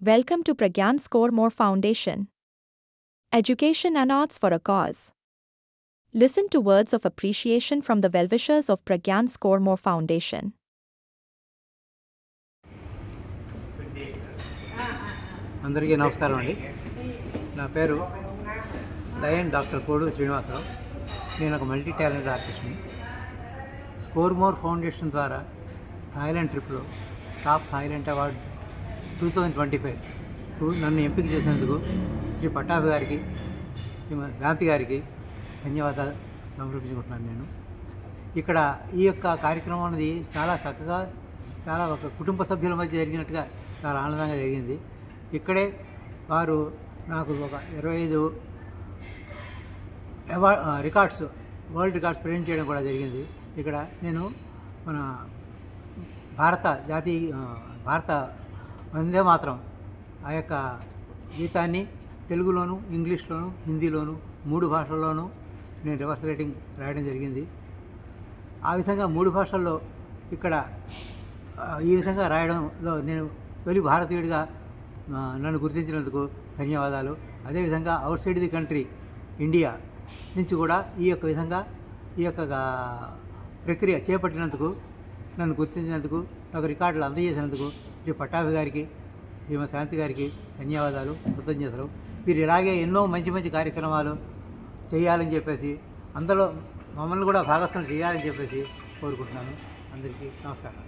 Welcome to Pragyan Score More Foundation. Education and Arts for a Cause. Listen to words of appreciation from the well-wishers of Pragyan Score More Foundation. అందరికీ నమస్కారం అండి. నా పేరు lion doctor code Srinivasarao. నేను ఒక multi talented ఆర్టిస్ట్ని. Score more foundation ద్వారా Thailand ట్రిప్లో టాప్ థాయిలాండ్ అవార్డు 2025 నన్ను ఎంపిక చేసినందుకు శ్రీ పట్టాభి గారికి, శ్రీమతి శాంతి గారికి ధన్యవాదాలు సమర్పించుకుంటున్నాను. నేను ఇక్కడ ఈ యొక్క కార్యక్రమం అనేది చాలా చక్కగా, చాలా ఒక కుటుంబ సభ్యుల మధ్య జరిగినట్టుగా చాలా ఆనందంగా జరిగింది. ఇక్కడే వారు నాకు ఒక 25 రికార్డ్స్, వరల్డ్ రికార్డ్స్ ప్రజెంట్ చేయడం కూడా జరిగింది. ఇక్కడ నేను మన భారత వందే మాత్రం ఆ యొక్క గీతాన్ని తెలుగులోను, ఇంగ్లీష్లోను, హిందీలోను 3 భాషల్లోనూ నేను రివర్స్ రైటింగ్ రాయడం జరిగింది. ఆ విధంగా 3 భాషల్లో ఇక్కడ ఈ విధంగా రాయడంలో నేను తొలి భారతీయుడిగా నన్ను గుర్తించినందుకు ధన్యవాదాలు. అదేవిధంగా out side the country India నుంచి కూడా ఈ యొక్క ప్రక్రియ చేపట్టినందుకు, నన్ను గుర్తించినందుకు, నాకు రికార్డులు అందజేసినందుకు శ్రీ పట్టాభి గారికి, శ్రీమతి శాంతి గారికి ధన్యవాదాలు, కృతజ్ఞతలు. మీరు ఇలాగే ఎన్నో మంచి మంచి కార్యక్రమాలు చేయాలని చెప్పేసి, అందులో మమ్మల్ని కూడా భాగస్వామ్యం చేయాలని చెప్పేసి కోరుకుంటున్నాను. అందరికీ నమస్కారం.